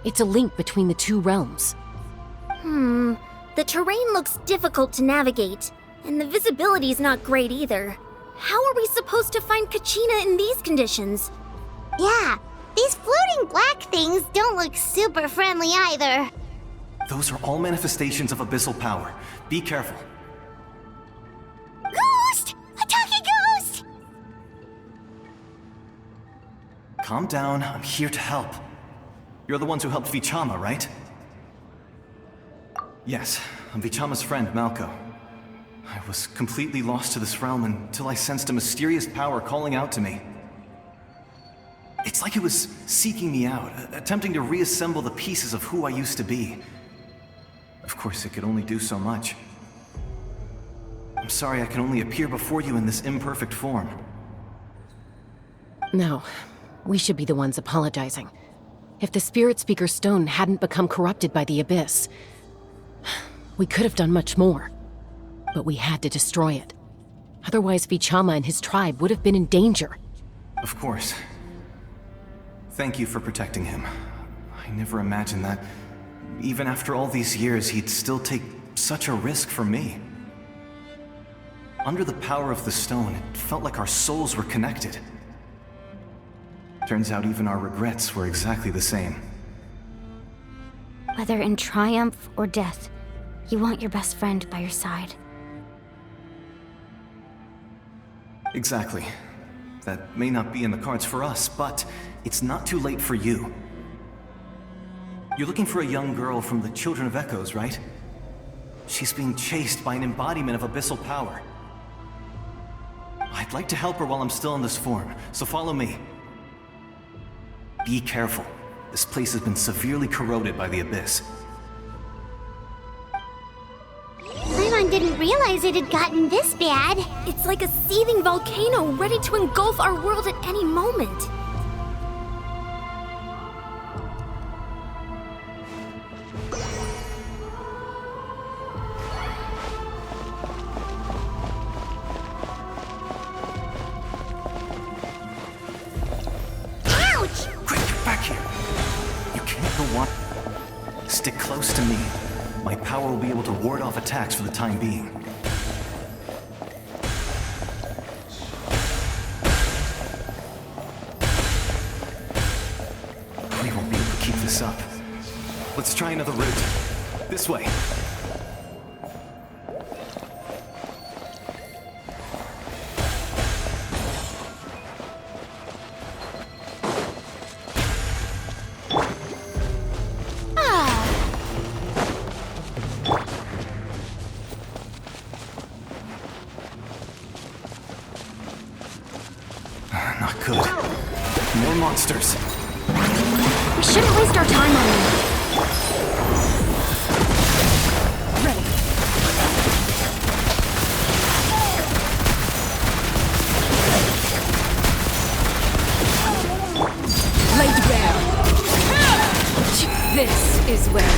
It's a link between the two realms. The terrain looks difficult to navigate, and the visibility's not great either. How are we supposed to find Kachina in these conditions? Yeah, these floating black things don't look super friendly either. Those are all manifestations of abyssal power. Be careful. Ghost! A talking ghost! Calm down, I'm here to help. You're the ones who helped Vichama, right? Yes, I'm Vichama's friend, Malko. I was completely lost to this realm until I sensed a mysterious power calling out to me. It's like it was seeking me out, attempting to reassemble the pieces of who I used to be. Of course, it could only do so much. I'm sorry I can only appear before you in this imperfect form. No, we should be the ones apologizing. If the Spirit Speaker's stone hadn't become corrupted by the Abyss, we could have done much more. But we had to destroy it. Otherwise, Vichama and his tribe would have been in danger. Of course. Thank you for protecting him. I never imagined that, even after all these years, he'd still take such a risk for me. Under the power of the stone, it felt like our souls were connected. Turns out even our regrets were exactly the same. Whether in triumph or death, you want your best friend by your side. Exactly. That may not be in the cards for us, but it's not too late for you. You're looking for a young girl from the Children of Echoes, right? She's being chased by an embodiment of abyssal power. I'd like to help her while I'm still in this form, so follow me. Be careful. This place has been severely corroded by the Abyss. Paimon didn't realize it had gotten this bad. It's like a seething volcano ready to engulf our world at any moment. Stick close to me. My power will be able to ward off attacks for the time being. We won't be able to keep this up. Let's try another route. This way. Not good. More monsters. We shouldn't waste our time on them. Ready. Laid bare. This is where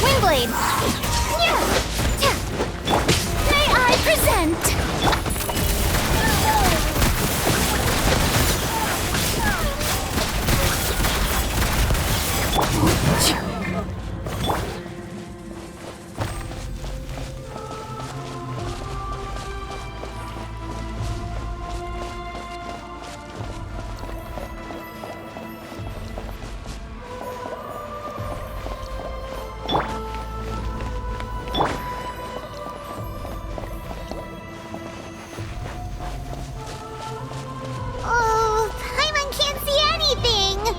Windblade! May I present?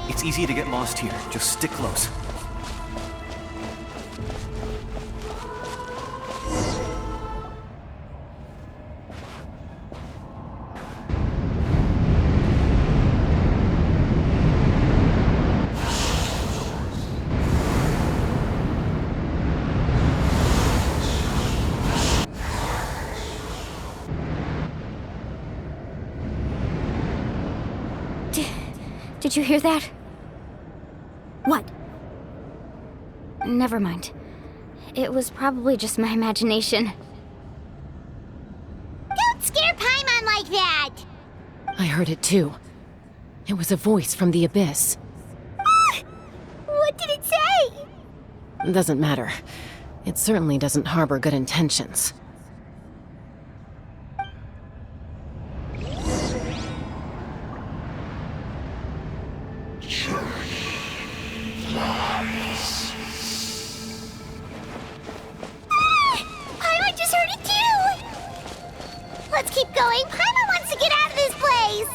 It's easy to get lost here. Just stick close. Did you hear that? What? Never mind. It was probably just my imagination. I heard it too. It was a voice from the abyss. What did it say? Doesn't matter. It certainly doesn't harbor good intentions. Paimon just heard it too! Let's keep going. Paimon wants to get out of this place!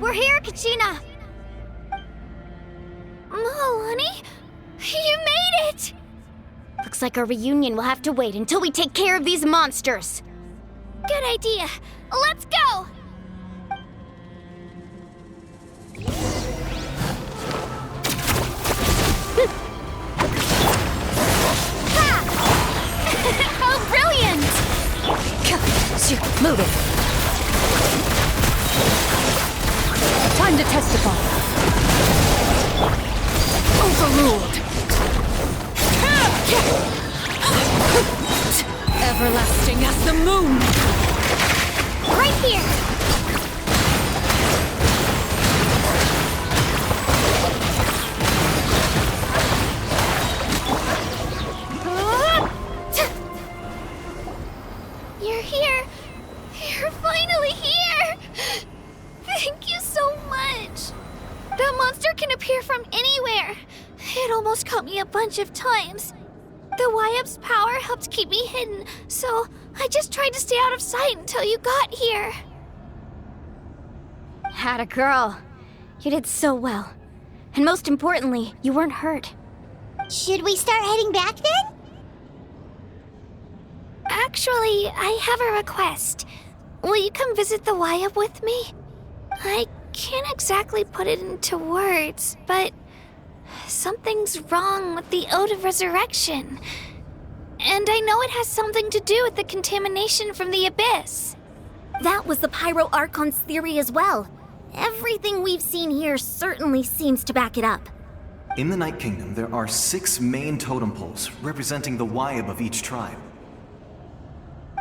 We're here, Kachina! Oh, honey? You made it! Looks like our reunion will have to wait until we take care of these monsters. Good idea. Let's go! How brilliant! Move it! Time to testify. Overruled. Everlasting as the moon. Right here! You're here! You're finally here! Thank you so much! That monster can appear from anywhere! It almost caught me a bunch of times. The Wyap's power helped keep me hidden, so I just tried to stay out of sight until you got here. Had a girl. You did so well. And most importantly, you weren't hurt. Should we start heading back then? Actually, I have a request. Will you come visit the Wyap with me? I can't exactly put it into words, but something's wrong with the Ode of Resurrection. And I know it has something to do with the contamination from the Abyss. That was the Pyro Archon's theory as well. Everything we've seen here certainly seems to back it up. In the Night Kingdom, there are 6 main totem poles representing the Wyap of each tribe.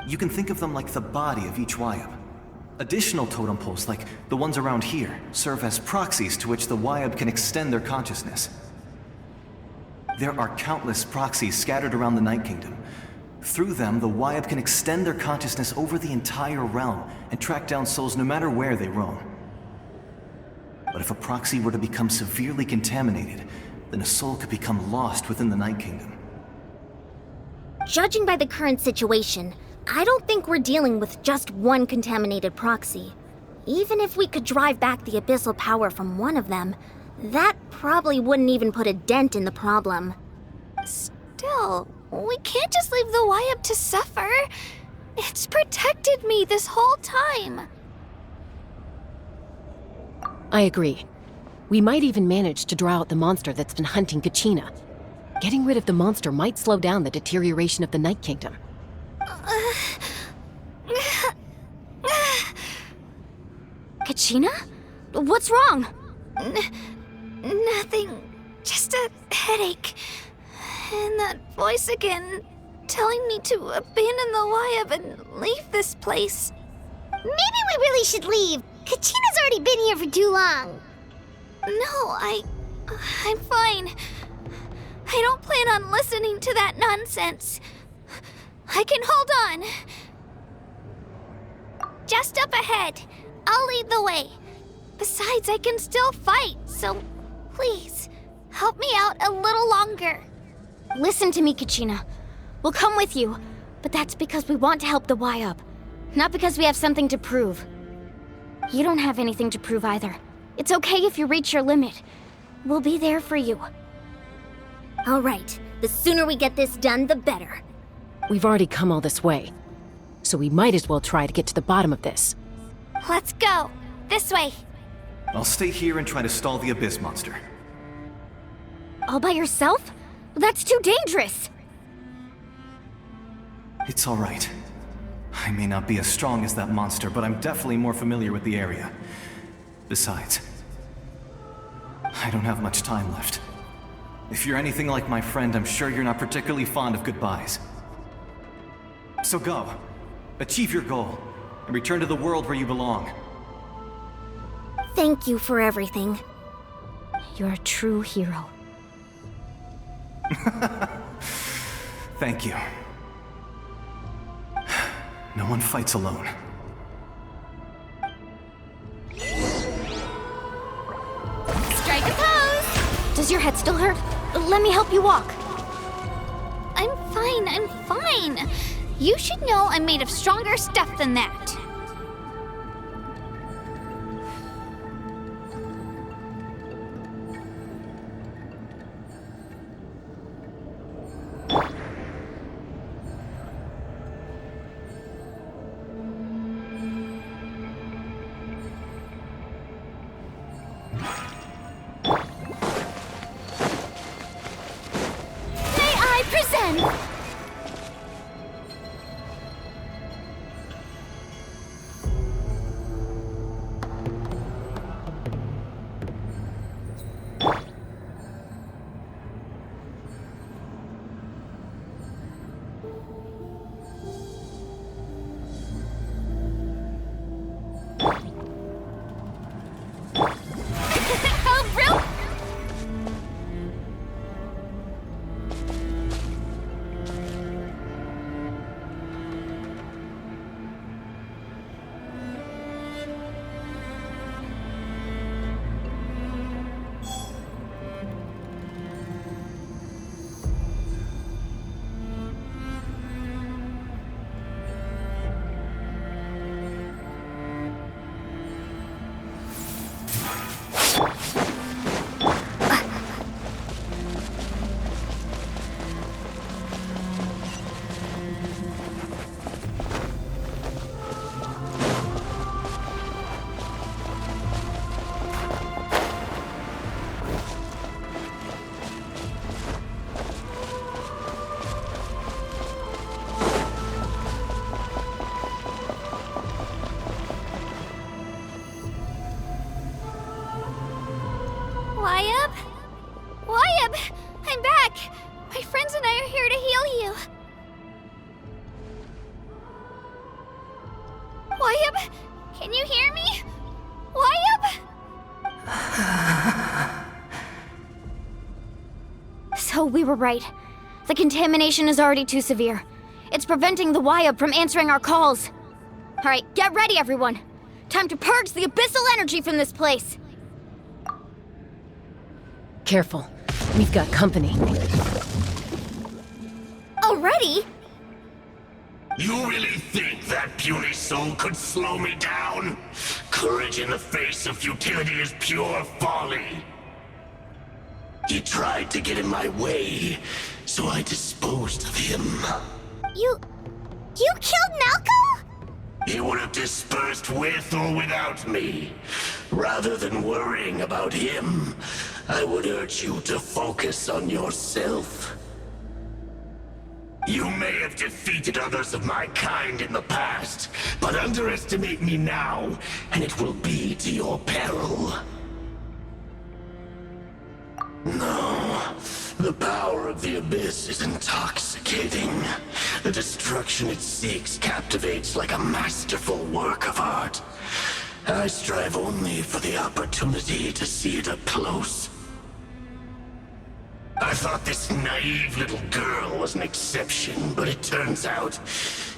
You can think of them like the body of each Wyap. Additional totem poles, like the ones around here, serve as proxies to which the Wyap can extend their consciousness. There are countless proxies scattered around the Night Kingdom. Through them, the Wyap can extend their consciousness over the entire realm and track down souls no matter where they roam. But if a proxy were to become severely contaminated, then a soul could become lost within the Night Kingdom. Judging by the current situation, I don't think we're dealing with just one contaminated proxy. Even if we could drive back the abyssal power from one of them, that probably wouldn't even put a dent in the problem. Still, we can't just leave the Wyap to suffer. It's protected me this whole time. I agree. We might even manage to draw out the monster that's been hunting Kachina. Getting rid of the monster might slow down the deterioration of the Night Kingdom. Kachina? What's wrong? Nothing. Just a headache. And that voice again, telling me to abandon the Wyap and leave this place. Maybe we really should leave. Kachina's already been here for too long. No, I'm fine. I don't plan on listening to that nonsense. I can hold on. Just up ahead. I'll lead the way. Besides, I can still fight, so please, help me out a little longer. Listen to me, Kachina. We'll come with you, but that's because we want to help the Wyap, not because we have something to prove. You don't have anything to prove either. It's okay if you reach your limit. We'll be there for you. All right, the sooner we get this done, the better. We've already come all this way, so we might as well try to get to the bottom of this. Let's go. This way. I'll stay here and try to stall the Abyss monster. All by yourself? That's too dangerous. It's all right. I may not be as strong as that monster, but I'm definitely more familiar with the area. Besides, I don't have much time left. If you're anything like my friend, I'm sure you're not particularly fond of goodbyes. So go. Achieve your goal, and return to the world where you belong. Thank you for everything. You're a true hero. Thank you. No one fights alone. Strike a pose! Does your head still hurt? Let me help you walk. I'm fine. You should know I'm made of stronger stuff than that. May I present? Oh, bro! Wyabb! I'm back! My friends and I are here to heal you. Wyabb? Can you hear me? Wyabb? So we were right. The contamination is already too severe. It's preventing the Wyabb from answering our calls. Alright, get ready everyone. Time to purge the abyssal energy from this place. Careful. We've got company. Already? You really think that puny soul could slow me down? Courage in the face of futility is pure folly. He tried to get in my way, so I disposed of him. You killed Malco? He would have dispersed with or without me. Rather than worrying about him, I would urge you to focus on yourself. You may have defeated others of my kind in the past, but underestimate me now, and it will be to your peril. No, the power of the Abyss is intoxicating. The destruction it seeks captivates like a masterful work of art. I strive only for the opportunity to see it up close. I thought this naive little girl was an exception, but it turns out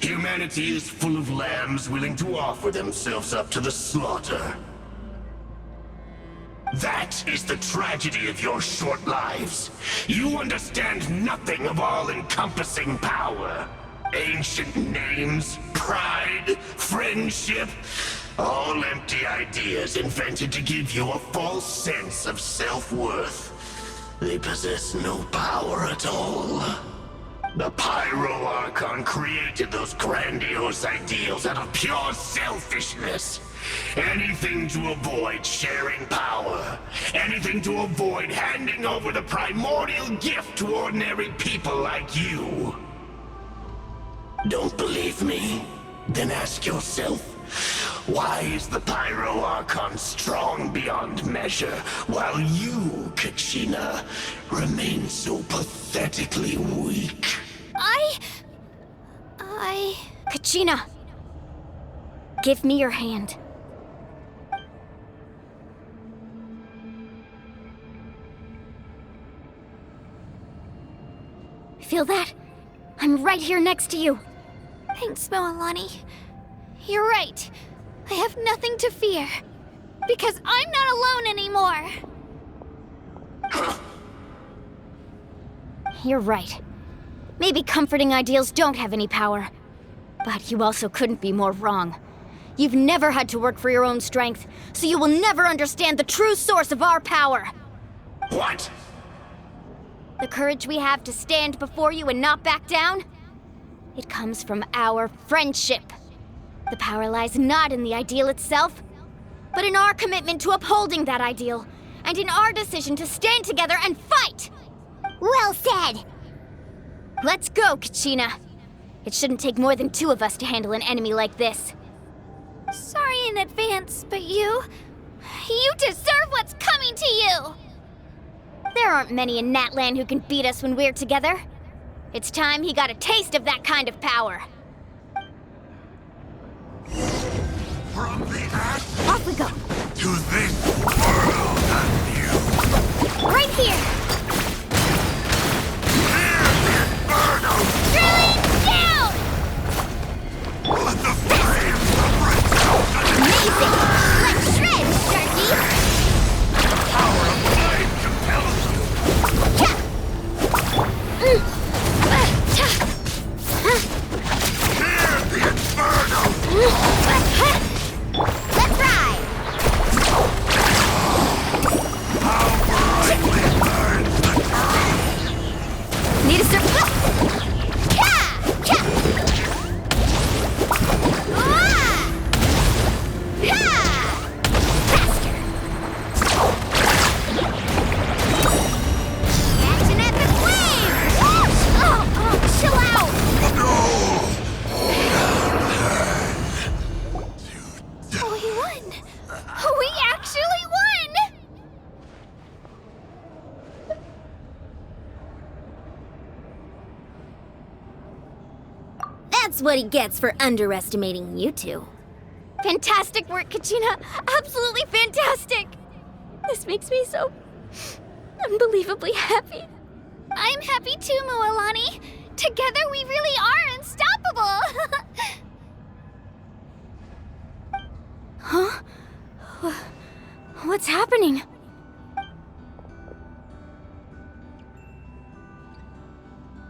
humanity is full of lambs willing to offer themselves up to the slaughter. That is the tragedy of your short lives. You understand nothing of all-encompassing power. Ancient names, pride, friendship, all empty ideas invented to give you a false sense of self-worth. They possess no power at all. The Pyro Archon created those grandiose ideals out of pure selfishness. Anything to avoid sharing power. Anything to avoid handing over the primordial gift to ordinary people like you. Don't believe me? Then ask yourself, why is the Pyro Archon strong beyond measure, while you, Kachina, remain so pathetically weak? Kachina! Give me your hand. Feel that? I'm right here next to you. Thanks, Moalani. You're right. I have nothing to fear. Because I'm not alone anymore. You're right. Maybe comforting ideals don't have any power. But you also couldn't be more wrong. You've never had to work for your own strength, so you will never understand the true source of our power. What? The courage we have to stand before you and not back down? It comes from our friendship. The power lies not in the ideal itself, but in our commitment to upholding that ideal, and in our decision to stand together and fight! Well said! Let's go, Kachina. It shouldn't take more than 2 of us to handle an enemy like this. Sorry in advance, but you deserve what's coming to you! There aren't many in Natlan who can beat us when we're together. It's time he got a taste of that kind of power. From the ash Off we go. to this world anew. Right here! Drilling down! Let the flames Amazing! Let's shred, Sharky! The power of flame compels you. Hear the inferno! Let's ride! How brightly burns the truth! Need a surplus? That's what he gets for underestimating you two. Fantastic work, Kachina! Absolutely fantastic! This makes me so unbelievably happy. I'm happy too, Moalani. Together we really are unstoppable. Huh? What's happening?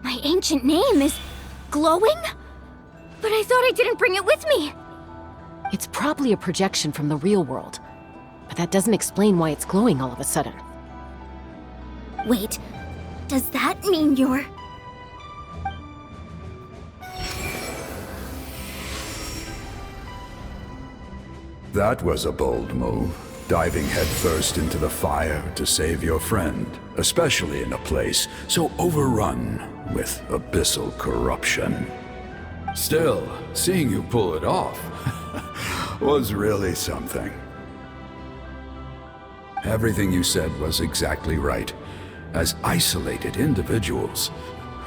My ancient name is glowing? But I thought I didn't bring it with me. It's probably a projection from the real world. But that doesn't explain why it's glowing all of a sudden. Wait, does that mean you're... That was a bold move, diving headfirst into the fire to save your friend, especially in a place so overrun with abyssal corruption. Still, seeing you pull it off was really something. Everything you said was exactly right. As isolated individuals,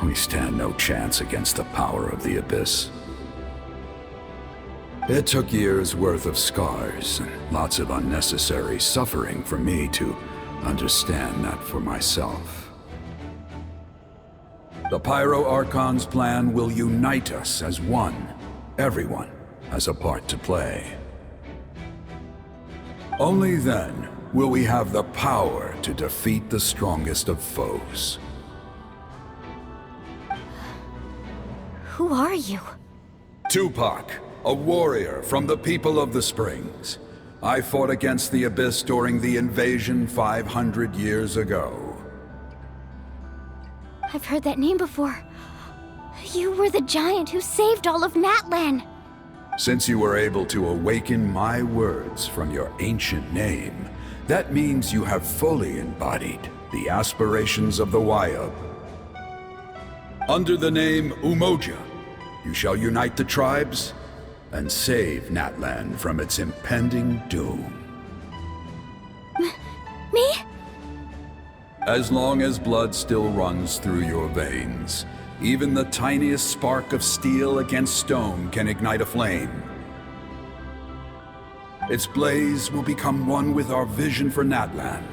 we stand no chance against the power of the Abyss. It took years' worth of scars and lots of unnecessary suffering for me to understand that for myself. The Pyro Archon's plan will unite us as one. Everyone has a part to play. Only then will we have the power to defeat the strongest of foes. Who are you? Tupac, a warrior from the people of the Springs. I fought against the Abyss during the invasion 500 years ago. I've heard that name before. You were the giant who saved all of Natlan. Since you were able to awaken my words from your ancient name, that means you have fully embodied the aspirations of the Wayub. Under the name Umoja, you shall unite the tribes and save Natlan from its impending doom. Me? As long as blood still runs through your veins, even the tiniest spark of steel against stone can ignite a flame. Its blaze will become one with our vision for Natlan.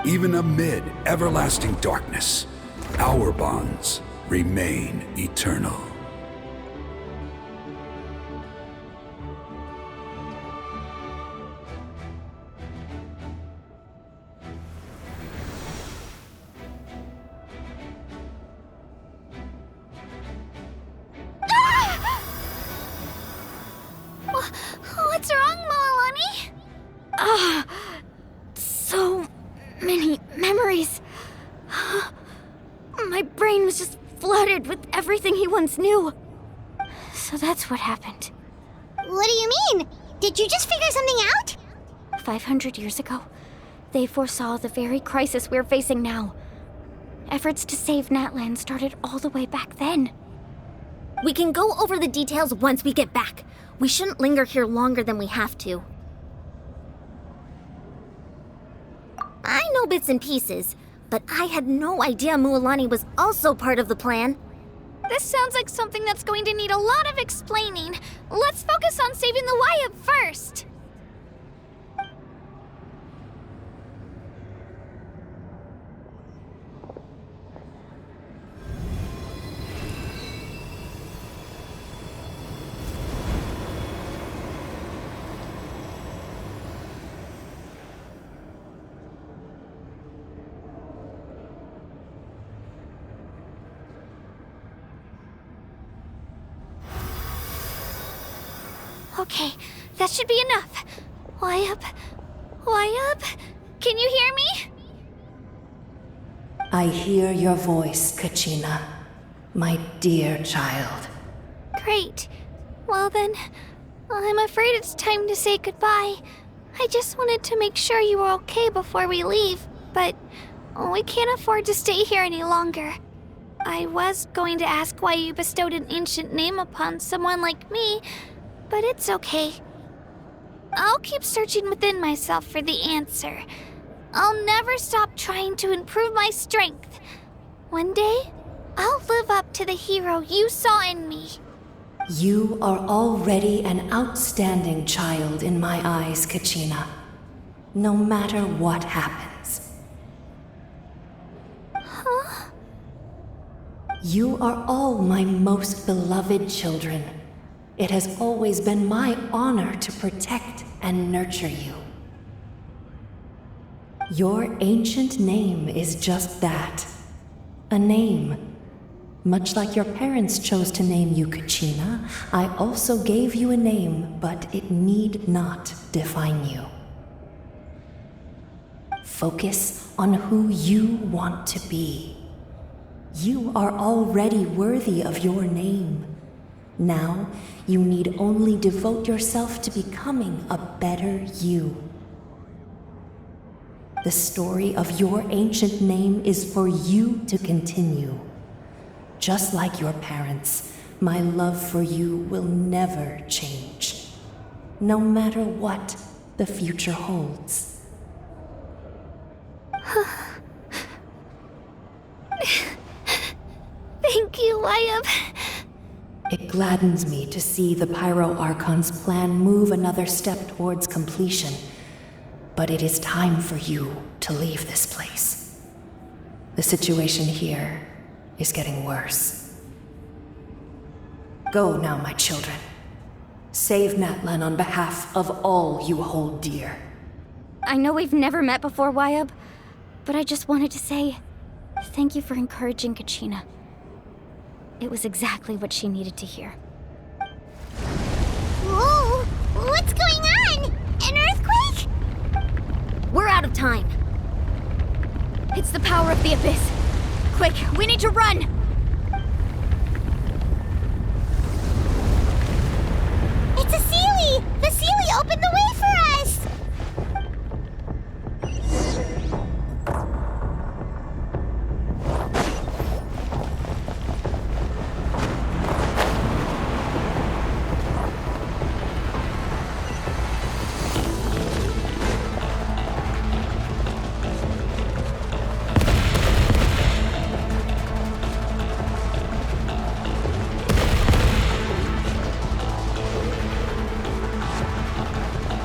Even amid everlasting darkness, our bonds remain eternal. What's wrong, Moalani? So many memories. My brain was just flooded with everything he once knew. So that's what happened. What do you mean? Did you just figure something out? 500 years ago, they foresaw the very crisis we're facing now. Efforts to save Natlan started all the way back then. We can go over the details once we get back. We shouldn't linger here longer than we have to. I know bits and pieces, but I had no idea Mualani was also part of the plan. This sounds like something that's going to need a lot of explaining. Let's focus on saving the Wayub first. Okay, that should be enough. Wayub? Can you hear me? I hear your voice, Kachina, my dear child. Great. Well then, I'm afraid it's time to say goodbye. I just wanted to make sure you were okay before we leave, but we can't afford to stay here any longer. I was going to ask why you bestowed an ancient name upon someone like me, but it's okay. I'll keep searching within myself for the answer. I'll never stop trying to improve my strength. One day, I'll live up to the hero you saw in me. You are already an outstanding child in my eyes, Kachina. No matter what happens. Huh? You are all my most beloved children. It has always been my honor to protect and nurture you. Your ancient name is just that. A name. Much like your parents chose to name you Kachina, I also gave you a name, but it need not define you. Focus on who you want to be. You are already worthy of your name. Now, you need only devote yourself to becoming a better you. The story of your ancient name is for you to continue. Just like your parents, my love for you will never change, no matter what the future holds. Thank you, Wayub. It gladdens me to see the Pyro Archon's plan move another step towards completion. But it is time for you to leave this place. The situation here is getting worse. Go now, my children. Save Natlan on behalf of all you hold dear. I know we've never met before, Wayub, but I just wanted to say thank you for encouraging Kachina. It was exactly what she needed to hear. Whoa! What's going on? An earthquake? We're out of time. It's the power of the Abyss. Quick, we need to run! It's a Sealy! The Sealy opened the way for us!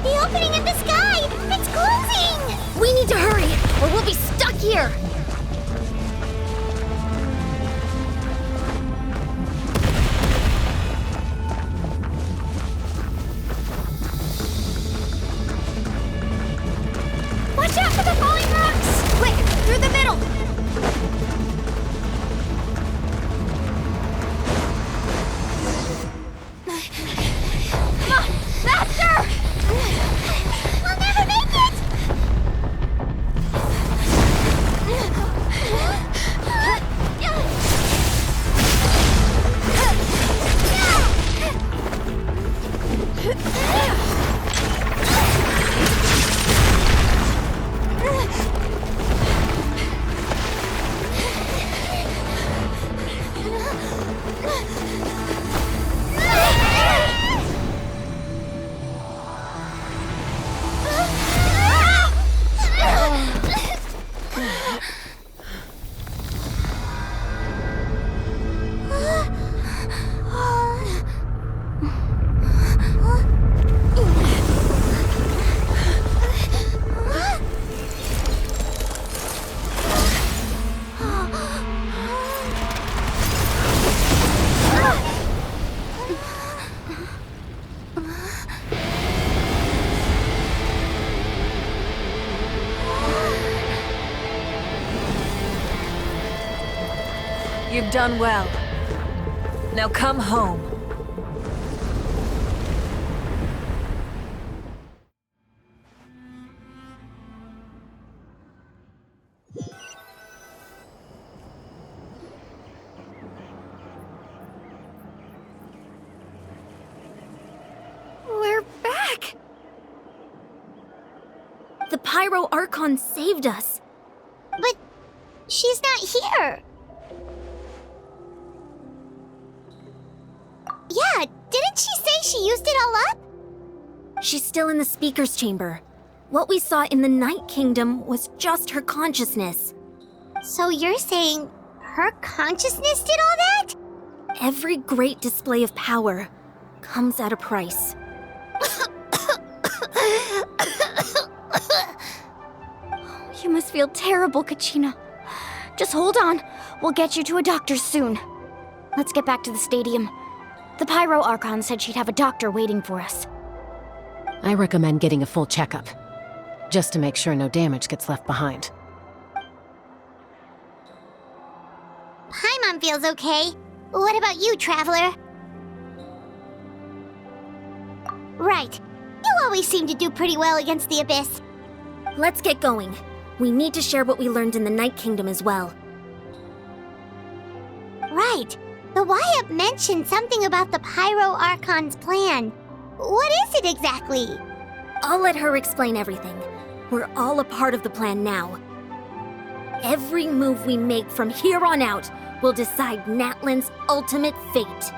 The opening in the sky! It's closing! We need to hurry, or we'll be stuck here! Watch out for the falling rocks! Quick, through the middle! Come on, faster! We'll never make it! You've done well. Now come home. We're back! The Pyro Archon saved us. But she's not here. Yeah, didn't she say she used it all up? She's still in the Speaker's Chamber. What we saw in the Night Kingdom was just her consciousness. So you're saying her consciousness did all that? Every great display of power comes at a price. You must feel terrible, Kachina. Just hold on. We'll get you to a doctor soon. Let's get back to the stadium. The Pyro Archon said she'd have a doctor waiting for us. I recommend getting a full checkup, just to make sure no damage gets left behind. Paimon feels okay. What about you, Traveler? Right. You always seem to do pretty well against the Abyss. Let's get going. We need to share what we learned in the Night Kingdom as well. Right. The Y-Up mentioned something about the Pyro Archon's plan. What is it exactly? I'll let her explain everything. We're all a part of the plan now. Every move we make from here on out will decide Natlan's ultimate fate.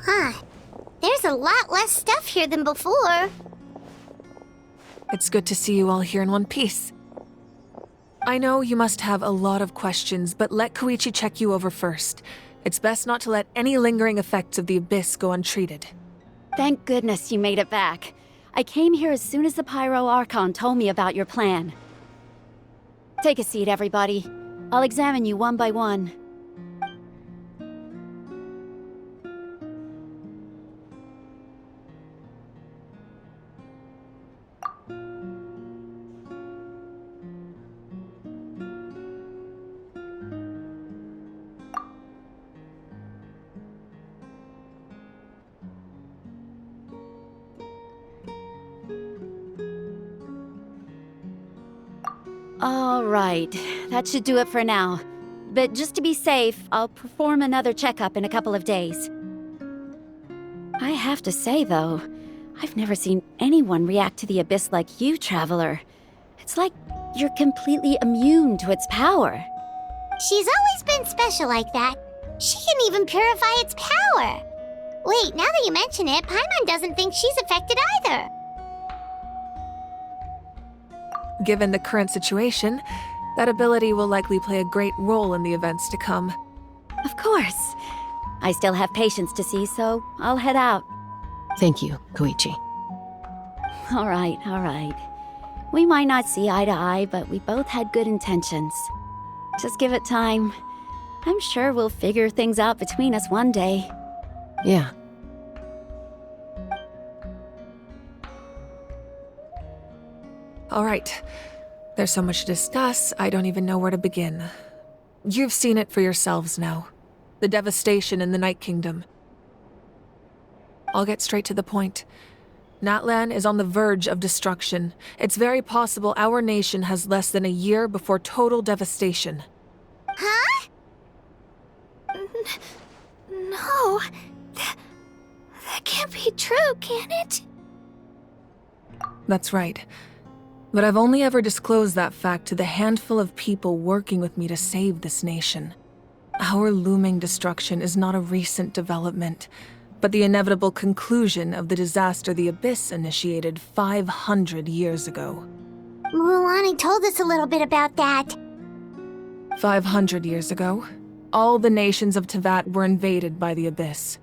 Huh. There's a lot less stuff here than before. It's good to see you all here in one piece. I know you must have a lot of questions, but let Koichi check you over first. It's best not to let any lingering effects of the Abyss go untreated. Thank goodness you made it back. I came here as soon as the Pyro Archon told me about your plan. Take a seat, everybody. I'll examine you one by one. All right, that should do it for now. But just to be safe, I'll perform another checkup in a couple of days. I have to say, though, I've never seen anyone react to the Abyss like you, Traveler. It's like you're completely immune to its power. She's always been special like that. She can even purify its power. Wait, now that you mention it, Paimon doesn't think she's affected either. Given the current situation, that ability will likely play a great role in the events to come. Of course. I still have patients to see, so I'll head out. Thank you, Koichi. All right. We might not see eye to eye, but we both had good intentions. Just give it time. I'm sure we'll figure things out between us one day. Yeah. All right. There's so much to discuss, I don't even know where to begin. You've seen it for yourselves now. The devastation in the Night Kingdom. I'll get straight to the point. Natlan is on the verge of destruction. It's very possible our nation has less than a year before total devastation. Huh? No. That can't be true, can it? That's right. But I've only ever disclosed that fact to the handful of people working with me to save this nation. Our looming destruction is not a recent development, but the inevitable conclusion of the disaster the Abyss initiated 500 years ago. Mulani told us a little bit about that. 500 years ago, all the nations of Teyvat were invaded by the Abyss.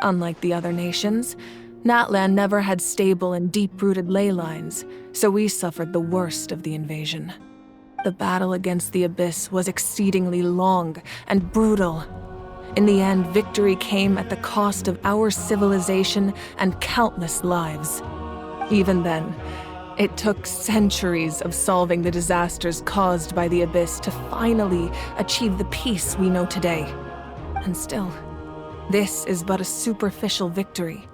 Unlike the other nations, Natlan never had stable and deep-rooted ley lines, so we suffered the worst of the invasion. The battle against the Abyss was exceedingly long and brutal. In the end, victory came at the cost of our civilization and countless lives. Even then, it took centuries of solving the disasters caused by the Abyss to finally achieve the peace we know today. And still, this is but a superficial victory.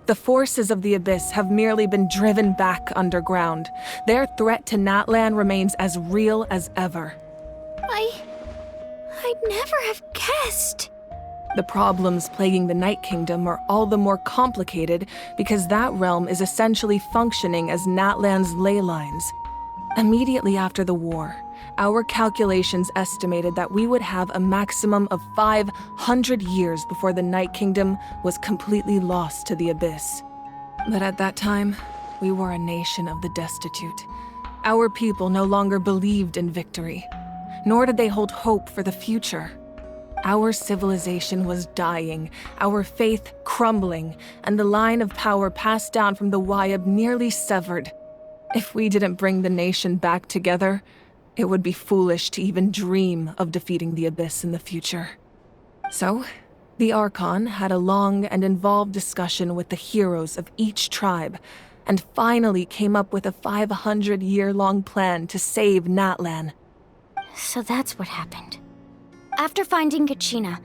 The forces of the Abyss have merely been driven back underground. Their threat to Natlan remains as real as ever. I'd never have guessed. The problems plaguing the Night Kingdom are all the more complicated because that realm is essentially functioning as Natlan's ley lines. Immediately after the war, our calculations estimated that we would have a maximum of 500 years before the Night Kingdom was completely lost to the Abyss. But at that time, we were a nation of the destitute. Our people no longer believed in victory, nor did they hold hope for the future. Our civilization was dying, our faith crumbling, and the line of power passed down from the Wayab nearly severed. If we didn't bring the nation back together, it would be foolish to even dream of defeating the Abyss in the future. So, the Archon had a long and involved discussion with the heroes of each tribe, and finally came up with a 500-year-long plan to save Natlan. So that's what happened. After finding Kachina,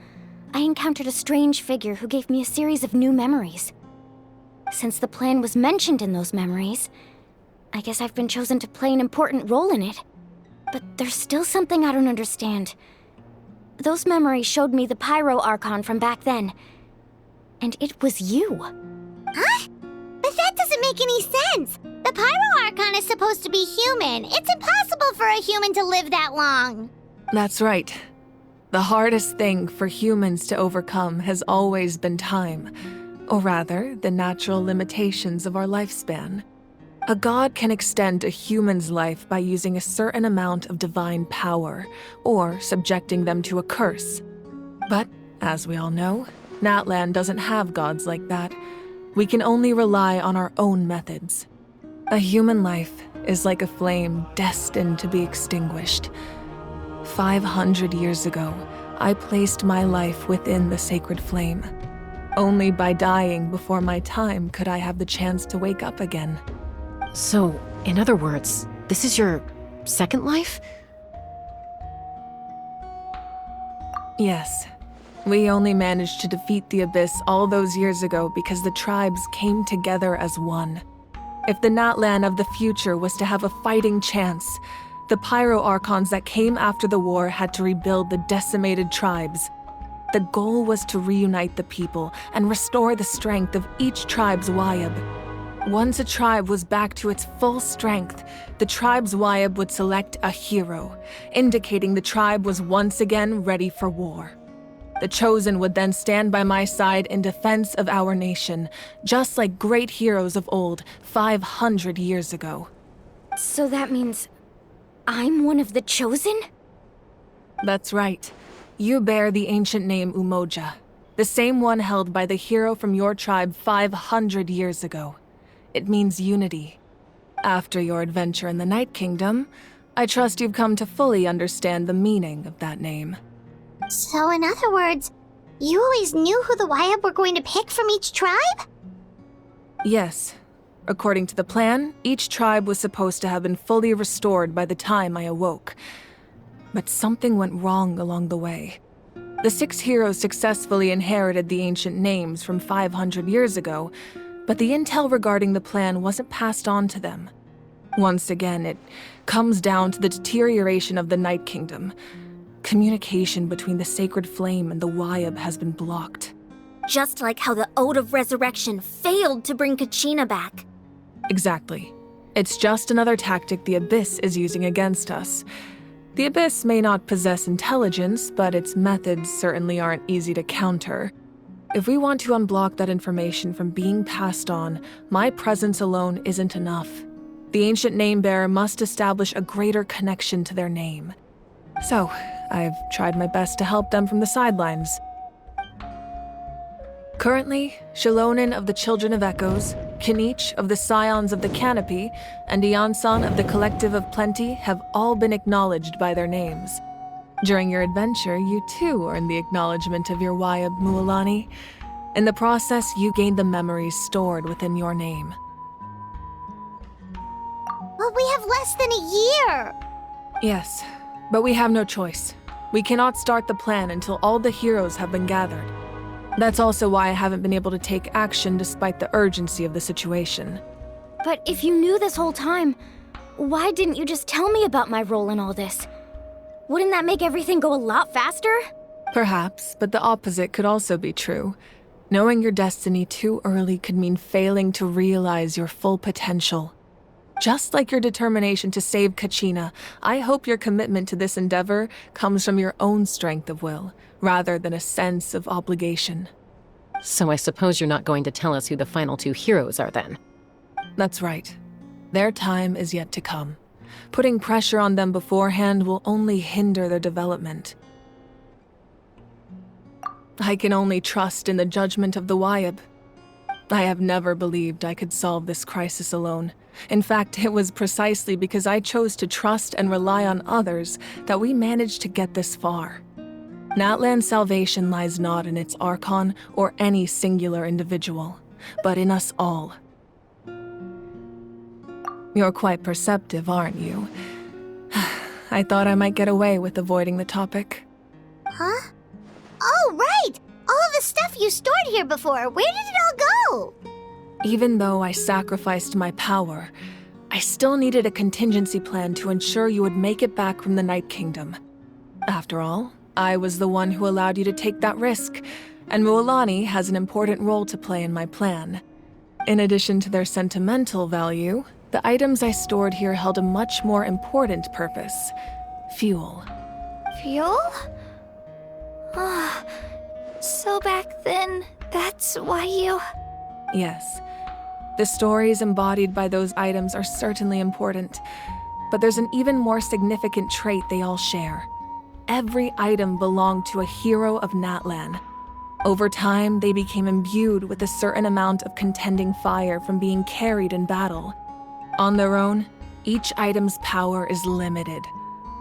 I encountered a strange figure who gave me a series of new memories. Since the plan was mentioned in those memories, I guess I've been chosen to play an important role in it. But there's still something I don't understand. Those memories showed me the Pyro Archon from back then. And it was you. Huh? But that doesn't make any sense. The Pyro Archon is supposed to be human. It's impossible for a human to live that long. That's right. The hardest thing for humans to overcome has always been time, or rather, the natural limitations of our lifespan. A god can extend a human's life by using a certain amount of divine power, or subjecting them to a curse. But As we all know, Natlan doesn't have gods like that. We can only rely on our own methods. A human life is like a flame destined to be extinguished. 500 years ago, I placed my life within the sacred flame. Only by dying before my time could I have the chance to wake up again. So, in other words, this is your second life? Yes. We only managed to defeat the Abyss all those years ago because the tribes came together as one. If the Natlan of the future was to have a fighting chance, the Pyro Archons that came after the war had to rebuild the decimated tribes. The goal was to reunite the people and restore the strength of each tribe's Wayab. Once a tribe was back to its full strength, the tribe's Wayab would select a hero, indicating the tribe was once again ready for war. The Chosen would then stand by my side in defense of our nation, just like great heroes of old 500 years ago. So that means I'm one of the Chosen? That's right. You bear the ancient name Umoja, the same one held by the hero from your tribe 500 years ago. It means unity. After your adventure in the Night Kingdom, I trust you've come to fully understand the meaning of that name. So in other words, you always knew who the Wayab were going to pick from each tribe? Yes. According to the plan, each tribe was supposed to have been fully restored by the time I awoke. But something went wrong along the way. The 6 heroes successfully inherited the ancient names from 500 years ago, but the intel regarding the plan wasn't passed on to them. Once again, it comes down to the deterioration of the Night Kingdom. Communication between the Sacred Flame and the Wayab has been blocked. Just like how the Ode of Resurrection failed to bring Kachina back. Exactly. It's just another tactic the Abyss is using against us. The Abyss may not possess intelligence, but its methods certainly aren't easy to counter. If we want to unblock that information from being passed on, my presence alone isn't enough. The ancient name-bearer must establish a greater connection to their name. So, I've tried my best to help them from the sidelines. Currently, Shilonen of the Children of Echoes, Kinich of the Scions of the Canopy, and Iansan of the Collective of Plenty have all been acknowledged by their names. During your adventure, you too earned the acknowledgement of your Wayab, Mualani. In the process, you gained the memories stored within your name. But we have less than a year! Yes, but we have no choice. We cannot start the plan until all the heroes have been gathered. That's also why I haven't been able to take action despite the urgency of the situation. But if you knew this whole time, why didn't you just tell me about my role in all this? Wouldn't that make everything go a lot faster? Perhaps, but the opposite could also be true. Knowing your destiny too early could mean failing to realize your full potential. Just like your determination to save Kachina, I hope your commitment to this endeavor comes from your own strength of will, rather than a sense of obligation. So I suppose you're not going to tell us who the final 2 heroes are then? That's right. Their time is yet to come. Putting pressure on them beforehand will only hinder their development. I can only trust in the judgment of the Wayab. I have never believed I could solve this crisis alone. In fact, it was precisely because I chose to trust and rely on others that we managed to get this far. Natlan's salvation lies not in its Archon or any singular individual, but in us all. You're quite perceptive, aren't you? I thought I might get away with avoiding the topic. Huh? Oh, right! All of the stuff you stored here before, where did it all go? Even though I sacrificed my power, I still needed a contingency plan to ensure you would make it back from the Night Kingdom. After all, I was the one who allowed you to take that risk, and Mualani has an important role to play in my plan. In addition to their sentimental value, the items I stored here held a much more important purpose: fuel. Fuel? So back then, that's why you... Yes. The stories embodied by those items are certainly important, but there's an even more significant trait they all share. every item belonged to a hero of Natlan. Over time, they became imbued with a certain amount of contending fire from being carried in battle. On their own, each item's power is limited,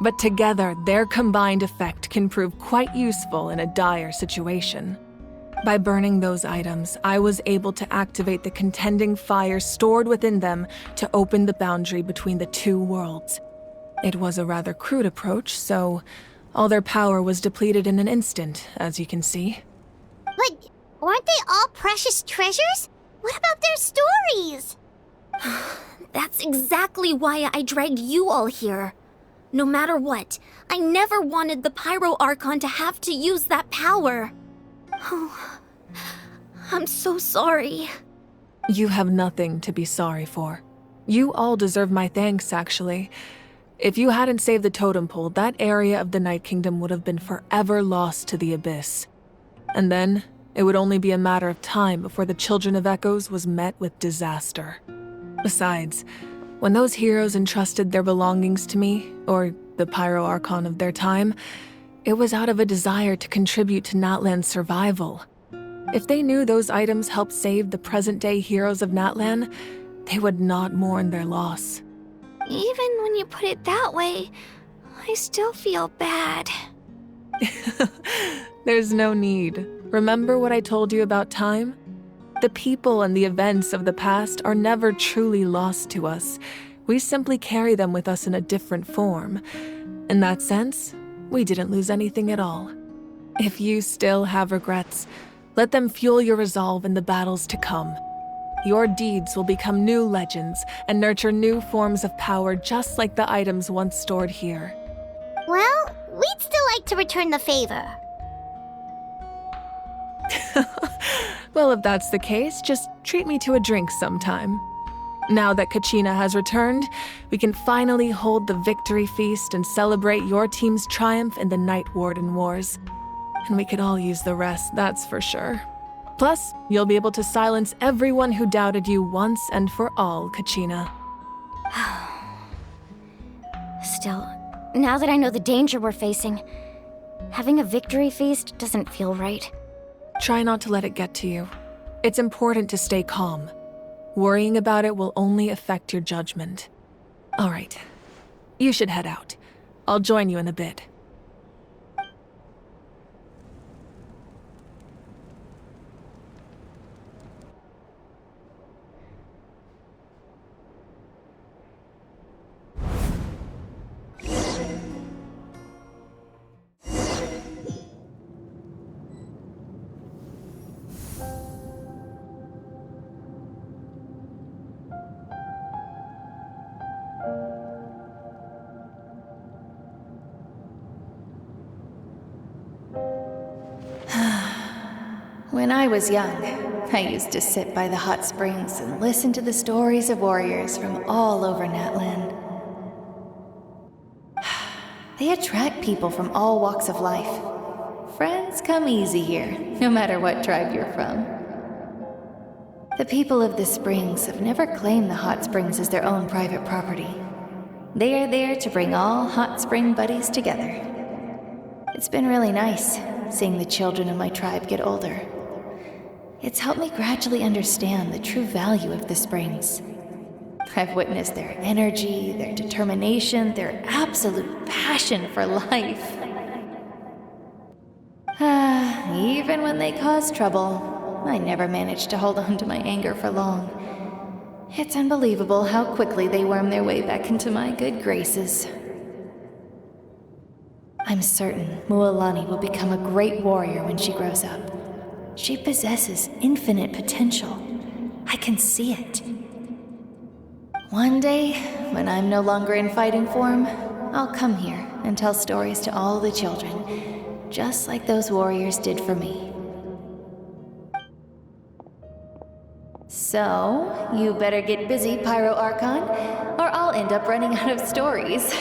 but together their combined effect can prove quite useful in a dire situation. By burning those items, I was able to activate the contending fire stored within them to open the boundary between the two worlds. It was a rather crude approach, so all their power was depleted in an instant, as you can see. But aren't they all precious treasures? What about their stories? That's exactly why I dragged you all here. No matter what, I never wanted the Pyro Archon to have to use that power. Oh, I'm so sorry. You have nothing to be sorry for. You all deserve my thanks, actually. If you hadn't saved the totem pole, that area of the Night Kingdom would have been forever lost to the Abyss. And then, it would only be a matter of time before the Children of Echoes was met with disaster. Besides, when those heroes entrusted their belongings to me, or the Pyro Archon of their time, it was out of a desire to contribute to Natlan's survival. If they knew those items helped save the present-day heroes of Natlan, they would not mourn their loss. Even when you put it that way, I still feel bad. There's no need. Remember what I told you about time? The people and the events of the past are never truly lost to us. We simply carry them with us in a different form. In that sense, we didn't lose anything at all. If you still have regrets, let them fuel your resolve in the battles to come. Your deeds will become new legends and nurture new forms of power just like the items once stored here. Well, we'd still like to return the favor. Well, if that's the case, just treat me to a drink sometime. Now that Kachina has returned, we can finally hold the victory feast and celebrate your team's triumph in the Night Warden Wars. And we could all use the rest, that's for sure. Plus, you'll be able to silence everyone who doubted you once and for all, Kachina. Still, now that I know the danger we're facing, having a victory feast doesn't feel right. Try not to let it get to you. It's important to stay calm. Worrying about it will only affect your judgment. All right, you should head out. I'll join you in a bit. When I was young, I used to sit by the hot springs and listen to the stories of warriors from all over Natlan. They attract people from all walks of life. Friends come easy here, no matter what tribe you're from. The people of the springs have never claimed the hot springs as their own private property. They are there to bring all hot spring buddies together. It's been really nice seeing the children of my tribe get older. It's helped me gradually understand the true value of the springs. I've witnessed their energy, their determination, their absolute passion for life. Even when they cause trouble, I never managed to hold on to my anger for long. It's unbelievable how quickly they worm their way back into my good graces. I'm certain Mualani will become a great warrior when she grows up. She possesses infinite potential. I can see it. One day, when I'm no longer in fighting form, I'll come here and tell stories to all the children, just like those warriors did for me. So, you better get busy, Pyro Archon, or I'll end up running out of stories.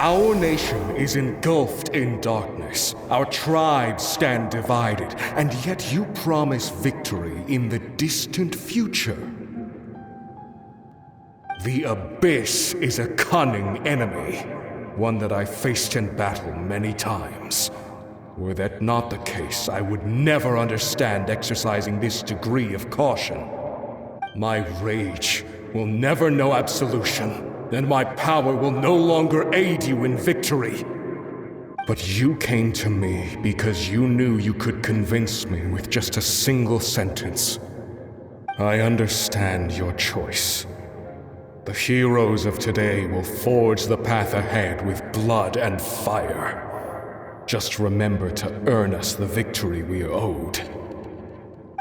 Our nation is engulfed in darkness. Our tribes stand divided, and yet you promise victory in the distant future. The Abyss is a cunning enemy, one that I faced in battle many times. Were that not the case, I would never understand exercising this degree of caution. My rage will never know absolution, and my power will no longer aid you in victory. But you came to me because you knew you could convince me with just a single sentence. I understand your choice. The heroes of today will forge the path ahead with blood and fire. Just remember to earn us the victory we are owed.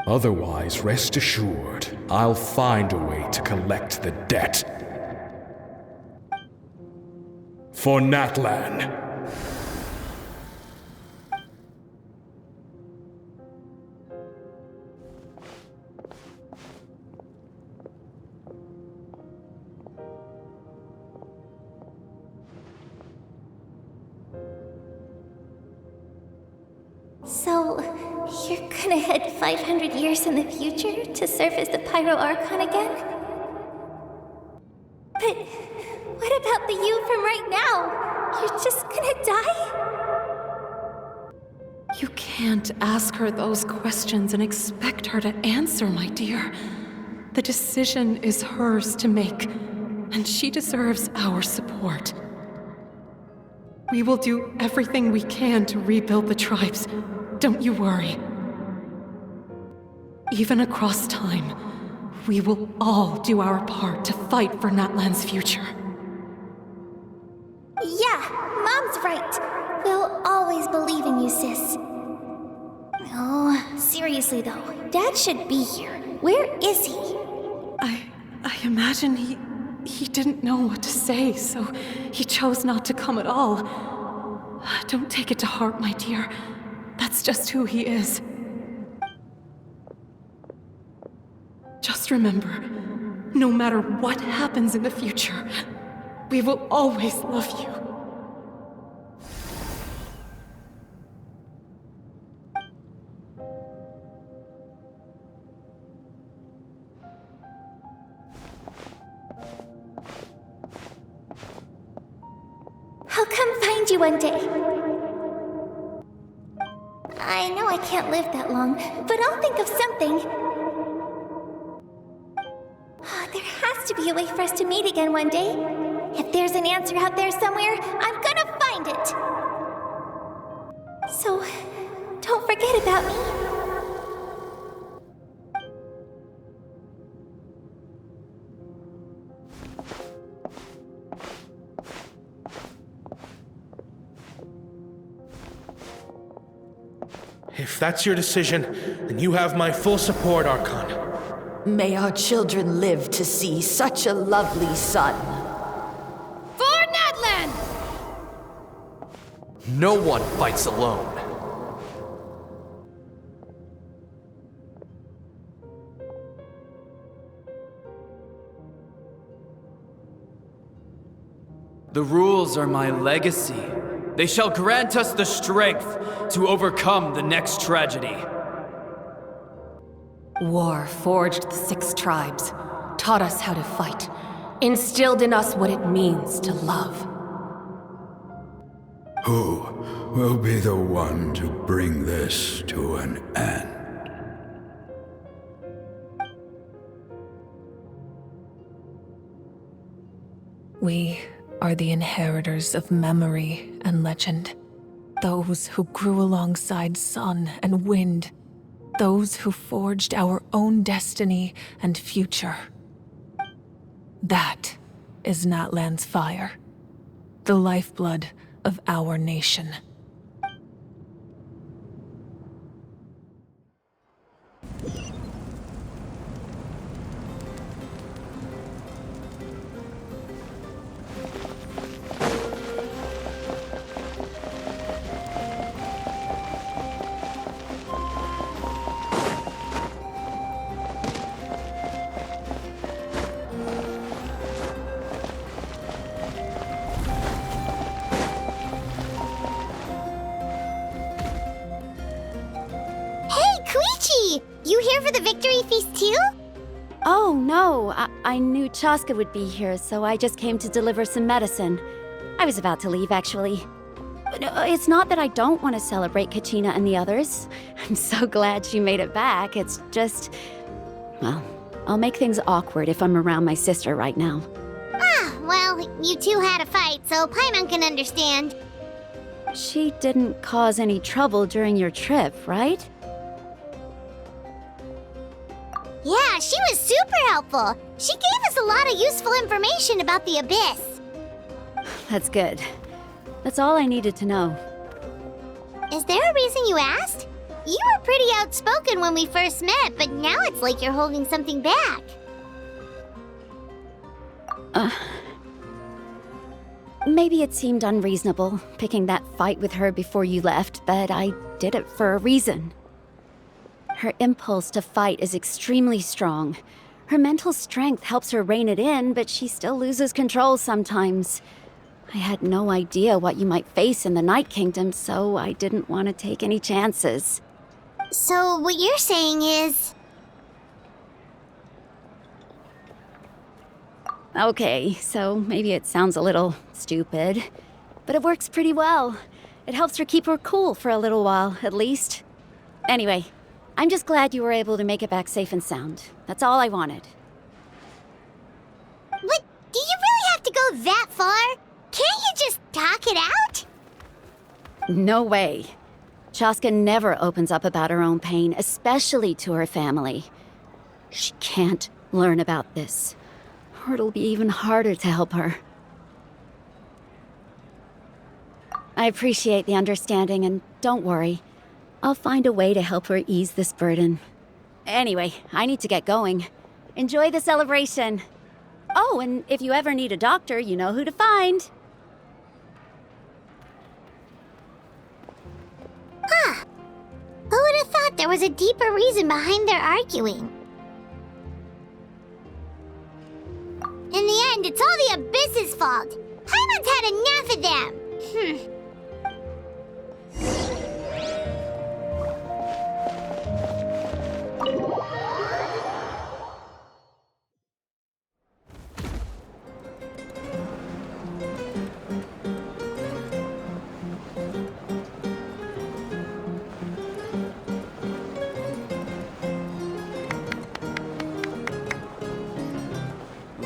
Otherwise, rest assured, I'll find a way to collect the debt. For Natlan. So, you're gonna head 500 years in the future to serve as the Pyro Archon again? But what about the you from right now? You're just gonna die? You can't ask her those questions and expect her to answer, my dear. The decision is hers to make, and she deserves our support. We will do everything we can to rebuild the tribes. Don't you worry. Even across time, we will all do our part to fight for Natlan's future. Yeah, Mom's right. We'll always believe in you, sis. Oh, seriously though, Dad should be here. Where is he? I imagine he didn't know what to say, so he chose not to come at all. Don't take it to heart, my dear. That's just who he is. Just remember, no matter what happens in the future, we will always love you. I'll come find you one day. I know I can't live that long, but I'll think of something. There has to be a way for us to meet again one day. If there's an answer out there somewhere, I'm gonna find it. So, don't forget about me. If that's your decision, then you have my full support, Archon. May our children live to see such a lovely son. For Natlan! No one fights alone. The rules are my legacy. They shall grant us the strength to overcome the next tragedy. War forged the 6 tribes, taught us how to fight, instilled in us what it means to love. Who will be the one to bring this to an end? We are the inheritors of memory and legend. Those who grew alongside sun and wind. Those who forged our own destiny and future. That is Natlan's fire. The lifeblood of our nation. You here for the victory feast too? Oh, no. I knew Chaska would be here, so I just came to deliver some medicine. I was about to leave, actually. No, it's not that I don't want to celebrate Kachina and the others. I'm so glad she made it back. It's just... well, I'll make things awkward if I'm around my sister right now. Ah, well, you two had a fight, so Paimon can understand. She didn't cause any trouble during your trip, right? Yeah, she was super helpful. She gave us a lot of useful information about the Abyss. That's good. That's all I needed to know. Is there a reason you asked? You were pretty outspoken when we first met, but now it's like you're holding something back. Maybe it seemed unreasonable, picking that fight with her before you left, but I did it for a reason. Her impulse to fight is extremely strong. Her mental strength helps her rein it in, but she still loses control sometimes. I had no idea what you might face in the Night Kingdom, so I didn't want to take any chances. So what you're saying is... Okay, so maybe it sounds a little stupid, but it works pretty well. It helps her keep her cool for a little while, at least. Anyway, I'm just glad you were able to make it back safe and sound. That's all I wanted. But do you really have to go that far? Can't you just talk it out? No way. Chaska never opens up about her own pain, especially to her family. She can't learn about this, or it'll be even harder to help her. I appreciate the understanding, and don't worry. I'll find a way to help her ease this burden. Anyway, I need to get going. Enjoy the celebration. Oh, and if you ever need a doctor, you know who to find. Huh. Who would have thought there was a deeper reason behind their arguing? In the end, it's all the Abyss's fault. Paimon's had enough of them.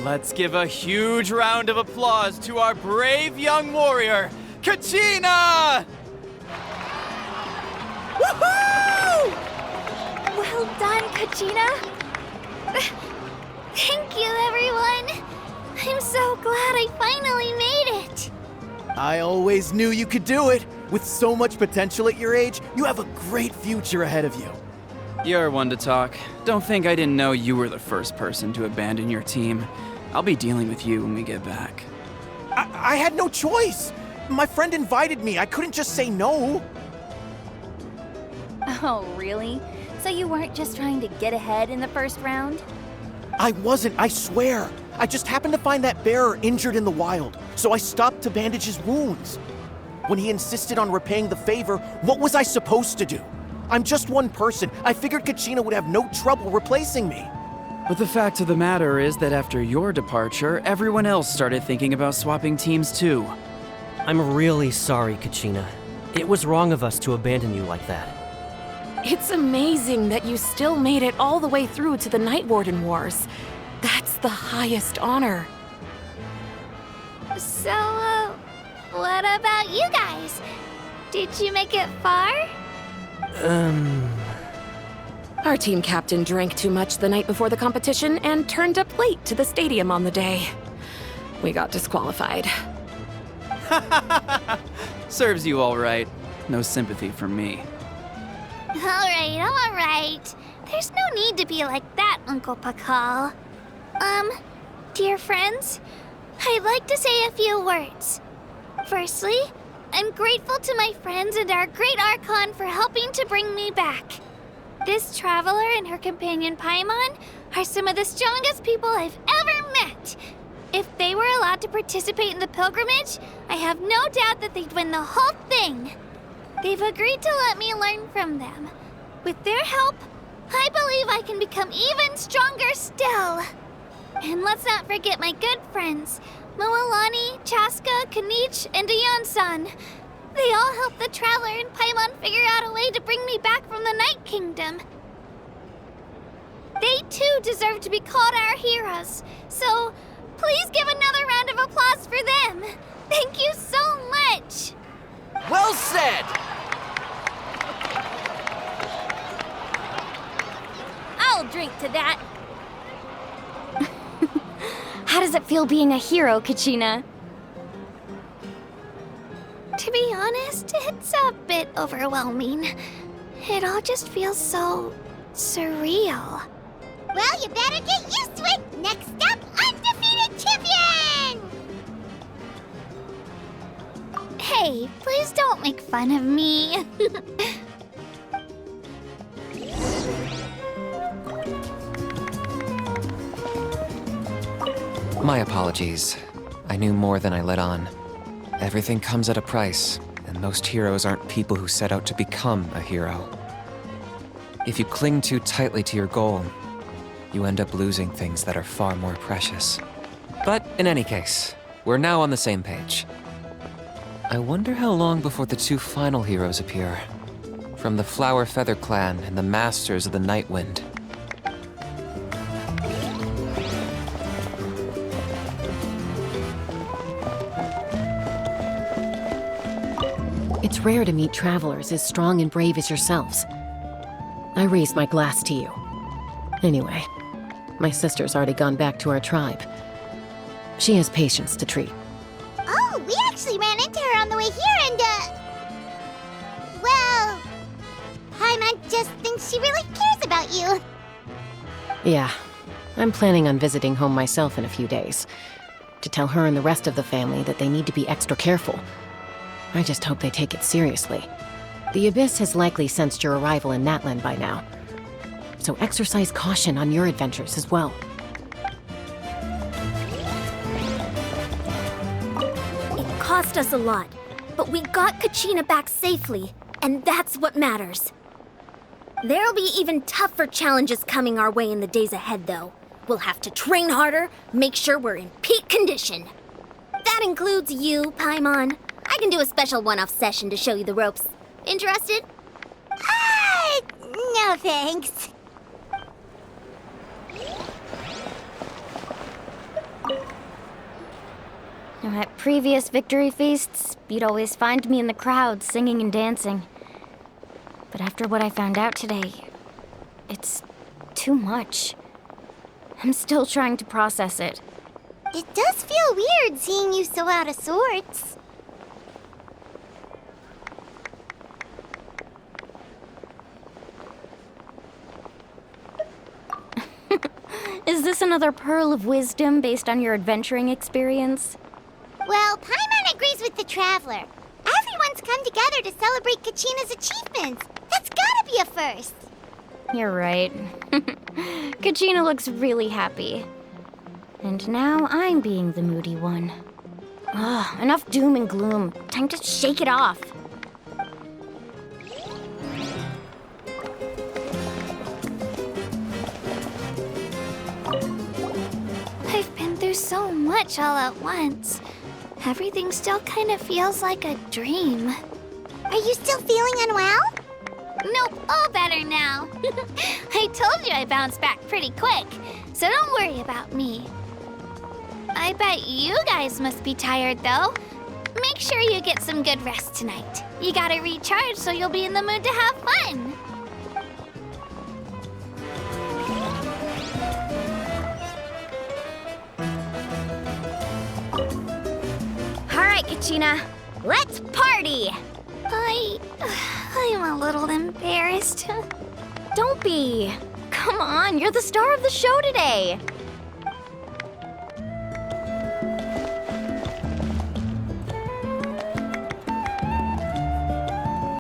Let's give a huge round of applause to our brave young warrior, Kachina! Woohoo! Well done, Kachina. Thank you, everyone. I'm so glad I finally made it. I always knew you could do it. With so much potential at your age, you have a great future ahead of you. You're one to talk. Don't think I didn't know you were the first person to abandon your team. I'll be dealing with you when we get back. I had no choice. My friend invited me. I couldn't just say no. Oh, really? So you weren't just trying to get ahead in the first round? I wasn't, I swear. I just happened to find that bearer injured in the wild, so I stopped to bandage his wounds. When he insisted on repaying the favor, what was I supposed to do? I'm just one person. I figured Kachina would have no trouble replacing me. But the fact of the matter is that after your departure, everyone else started thinking about swapping teams too. I'm really sorry, Kachina. It was wrong of us to abandon you like that. It's amazing that you still made it all the way through to the Night Warden Wars. That's the highest honor. So, what about you guys? Did you make it far? Our team captain drank too much the night before the competition and turned up late to the stadium on the day. We got disqualified. Serves you all right. No sympathy from me. All right. There's no need to be like that, Uncle Pakal. Dear friends, I'd like to say a few words. Firstly, I'm grateful to my friends and our great Archon for helping to bring me back. This traveler and her companion Paimon are some of the strongest people I've ever met. If they were allowed to participate in the pilgrimage, I have no doubt that they'd win the whole thing. They've agreed to let me learn from them. With their help, I believe I can become even stronger still. And let's not forget my good friends, Moalani, Chaska, Kanich, and Dayan-san. They all helped the Traveler and Paimon figure out a way to bring me back from the Night Kingdom. They too deserve to be called our heroes, so please give another round of applause for them. Thank you so much. Well said! I'll drink to that. How does it feel being a hero, Kachina? To be honest, it's a bit overwhelming. It all just feels so surreal. Well, you better get used to it! Next up, undefeated champion! Hey, please don't make fun of me. My apologies. I knew more than I let on. Everything comes at a price, and most heroes aren't people who set out to become a hero. If you cling too tightly to your goal, you end up losing things that are far more precious. But in any case, we're now on the same page. I wonder how long before the two final heroes appear. From the Flower Feather Clan and the Masters of the Night Wind. It's rare to meet travelers as strong and brave as yourselves. I raise my glass to you. Anyway, my sister's already gone back to our tribe. She has patients to treat. Oh, we actually ran into her on the way here and, well, Paimon just thinks she really cares about you. Yeah, I'm planning on visiting home myself in a few days. To tell her and the rest of the family that they need to be extra careful. I just hope they take it seriously. The Abyss has likely sensed your arrival in Natlan by now. So exercise caution on your adventures as well. It cost us a lot, but we got Kachina back safely, and that's what matters. There'll be even tougher challenges coming our way in the days ahead, though. We'll have to train harder, make sure we're in peak condition. That includes you, Paimon. I can do a special one-off session to show you the ropes. Interested? No thanks. At previous victory feasts, you'd always find me in the crowd singing and dancing. But after what I found out today, it's too much. I'm still trying to process it. It does feel weird seeing you so out of sorts. Is this another pearl of wisdom based on your adventuring experience? Well, Paimon agrees with the Traveler. Everyone's come together to celebrate Kachina's achievements. That's gotta be a first. You're right. Kachina looks really happy. And now I'm being the moody one. Ugh, enough doom and gloom. Time to shake it off. I've been through so much all at once. Everything still kind of feels like a dream. Are you still feeling unwell? Nope, all better now. I told you I bounced back pretty quick, so don't worry about me. I bet you guys must be tired, though. Make sure you get some good rest tonight. You gotta recharge so you'll be in the mood to have fun. All right, Kachina, let's party! I'm a little embarrassed. Don't be. Come on, you're the star of the show today.